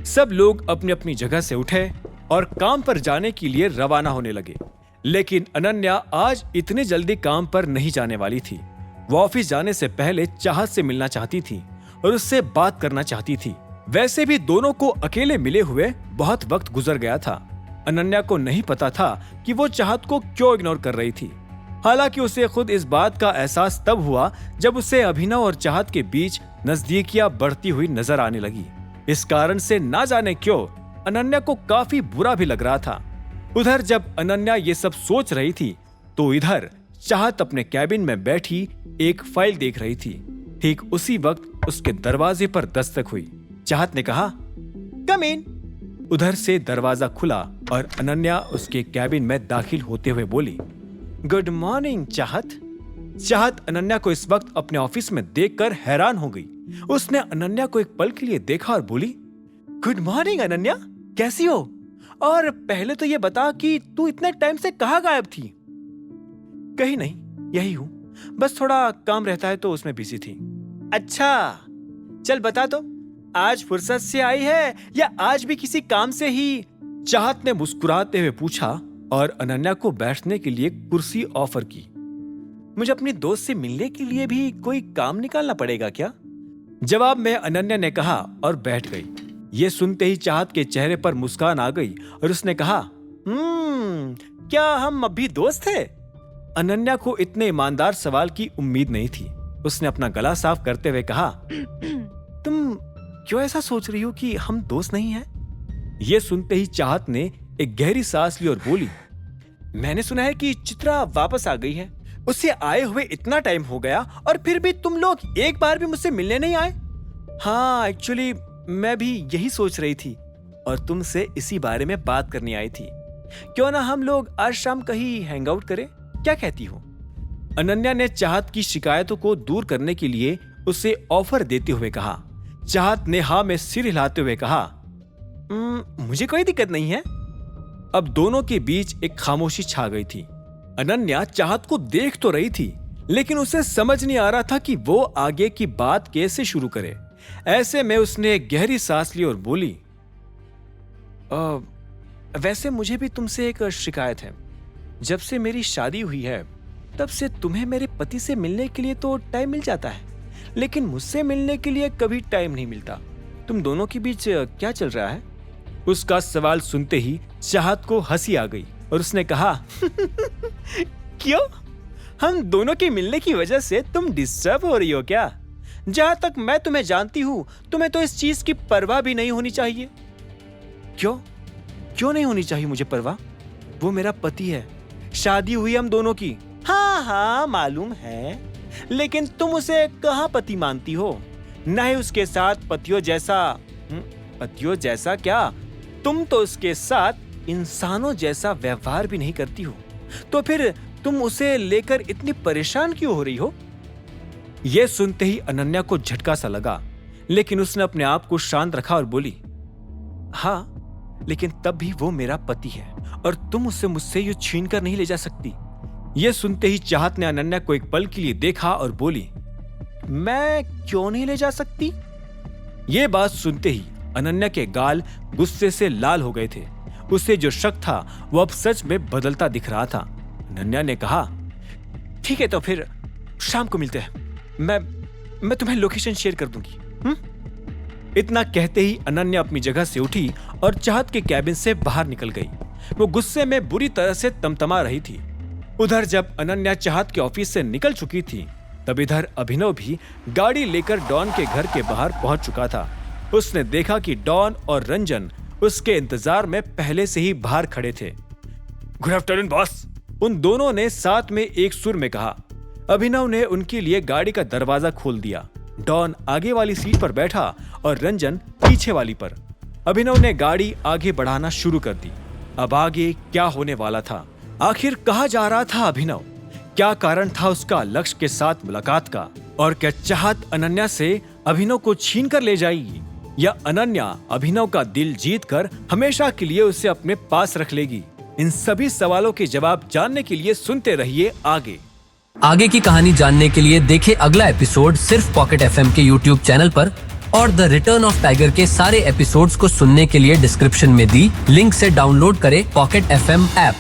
सब लोग अपनी अपनी जगह से उठे और काम पर जाने के लिए रवाना होने लगे। लेकिन अनन्या आज इतने जल्दी काम पर नहीं जाने वाली थी। वो ऑफिस जाने से पहले चाहत से मिलना चाहती थी और उससे बात करना चाहती थी। वैसे भी दोनों को अकेले मिले हुए बहुत वक्त गुजर गया था। अनन्या को नहीं पता था कि वो चाहत को क्यों इग्नोर कर रही थी। हालांकि उसे खुद इस बात का एहसास तब हुआ जब उसे अभिनव और चाहत के बीच नजदीकियां बढ़ती हुई नजर आने लगी। इस कारण से ना जाने क्यों अनन्या को काफी बुरा भी लग रहा था। उधर जब अनन्या ये सब सोच रही थी तो इधर चाहत अपने कैबिन में बैठी एक फाइल देख रही थी। ठीक उसी वक्त उसके दरवाजे पर दस्तक हुई। चाहत ने कहा, कम इन। उधर से दरवाजा खुला और अनन्या उसके कैबिन में दाखिल होते हुए बोली, गुड मॉर्निंग चाहत। चाहत अनन्या को इस वक्त अपने ऑफिस में देखकर हैरान हो गई। उसने अनन्या को एक पल के लिए देखा और बोली, गुड मॉर्निंग अनन्या, कैसी हो? और पहले तो ये बता कि तू इतने टाइम से कहाँ गायब थी? कहीं नहीं, यही हूँ, बस थोड़ा काम रहता है तो उसमें बिजी थी। अच्छा, चल बता तो, आज फुर्सत से आई है या आज भी किसी काम से ही? चाहत ने मुस्कुराते हुए पूछा और अनन्या को बैठने के लिए कुर्सी ऑफर की। मुझे अपनी दोस्त से मिलने के लिए भी कोई काम निकालना पड़ेगा क्या? जवाब में अनन्या ने कहा और बैठ गई। ये सुनते ही चाहत के चेहरे पर मुस्कान आ गई और उसने कहा, क्या हम अभी दोस्त हैं? अनन्या को इतने ईमानदार सवाल की उम्मीद नहीं थी। उसने अपना गला साफ करते हुए कहा, तुम क्यों ऐसा सोच रही हो कि हम दोस्त नहीं हैं? ये सुनते ही चाहत ने एक गहरी सांस ली और बोली, मैंने सुना है कि चित्रा वापस आ गई है। उससे आए हुए इतना टाइम हो गया और फिर भी तुम लोग एक बार भी मुझसे मिलने नहीं आए। हाँ, एक्चुअली मैं भी यही सोच रही थी और तुमसे इसी बारे में बात करनी आई थी। क्यों ना हम लोग आज शाम कहीं हैंग आउट करें, क्या कहती हो? अनन्या ने चाहत की शिकायतों को दूर करने के लिए उसे ऑफर देते हुए कहा। चाहत ने हाँ में सिर हिलाते हुए कहा, मुझे कोई दिक्कत नहीं है। अब दोनों के बीच एक खामोशी छा गई थी। अनन्या चाहत को देख तो रही थी लेकिन उसे समझ नहीं आ रहा था कि वो आगे की बात कैसे शुरू करे। ऐसे में उसने एक गहरी सांस ली और बोली, वैसे मुझे भी तुमसे एक शिकायत है। जब से मेरी शादी हुई है तब से तुम्हें मेरे पति से मिलने के लिए तो टाइम मिल जाता है, लेकिन मुझसे मिलने के लिए कभी टाइम नहीं मिलता। तुम दोनों के बीच क्या चल रहा है? उसका सवाल सुनते ही चाहत को हंसी आ गई और उसने कहा, क्यों? हम दोनों के मिलने की वजह से तुम डिस्टर्ब हो रही हो क्या? जहां तक मैं तुम्हें जानती हूं, तुम्हें तो इस चीज की परवाह भी नहीं होनी चाहिए। क्यों नहीं होनी चाहिए मुझे परवाह? वो मेरा पति है, शादी हुई हम दोनों की। हाँ मालूम है, लेकिन तुम उसे कहाँ पति मानती हो? न ही उसके साथ पतियों जैसा क्या, तुम तो उसके साथ इंसानों जैसा व्यवहार भी नहीं करती हो। तो फिर तुम उसे लेकर इतनी परेशान क्यों हो रही हो? यह सुनते ही अनन्या को झटका सा लगा, लेकिन उसने अपने आप को शांत रखा और बोली, हाँ, लेकिन तब भी वो मेरा पति है और तुम उसे मुझसे यूं छीन कर नहीं ले जा सकती। यह सुनते ही चाहत ने अनन्या को एक पल के लिए देखा और बोली, मैं क्यों नहीं ले जा सकती? यह बात सुनते ही अनन्या के गाल गुस्से से लाल हो गए थे। उसे जो शक था वो अब सच में बदलता दिख रहा था। अनन्या ने कहा, ठीक है, तो फिर शाम को मिलते हैं। मैं तुम्हें लोकेशन शेयर कर दूंगी। इतना कहते ही अनन्या अपनी जगह से उठी और चाहत के कैबिन से बाहर निकल गई। वो गुस्से में बुरी तरह से तमतमा रही थी। उधर जब अनन्या चाहत के ऑफिस से निकल चुकी थी तब इधर अभिनव भी गाड़ी लेकर डॉन के घर के बाहर पहुंच चुका था। उसने देखा कि डॉन और रंजन उसके इंतजार में पहले से ही बाहर खड़े थे। गुड आफ्टरनून बॉस, उन दोनों ने साथ में एक सुर में कहा। अभिनव ने उनके लिए गाड़ी का दरवाजा खोल दिया। डॉन आगे वाली सीट पर बैठा और रंजन पीछे वाली पर। अभिनव ने गाड़ी आगे बढ़ाना शुरू कर दी। अब आगे क्या होने वाला था? आखिर कहाँ जा रहा था अभिनव? क्या कारण था उसका लक्ष्य के साथ मुलाकात का? और क्या चाहत अनन्या से अभिनव को छीन कर ले जाएगी या अनन्या अभिनव का दिल जीतकर हमेशा के लिए उसे अपने पास रख लेगी? इन सभी सवालों के जवाब जानने के लिए सुनते रहिए आगे की कहानी जानने के लिए देखें अगला एपिसोड सिर्फ पॉकेट एफएम के यूट्यूब चैनल पर। और द रिटर्न ऑफ टाइगर के सारे एपिसोड्स को सुनने के लिए डिस्क्रिप्शन में दी लिंक से डाउनलोड करें पॉकेट FM ऐप।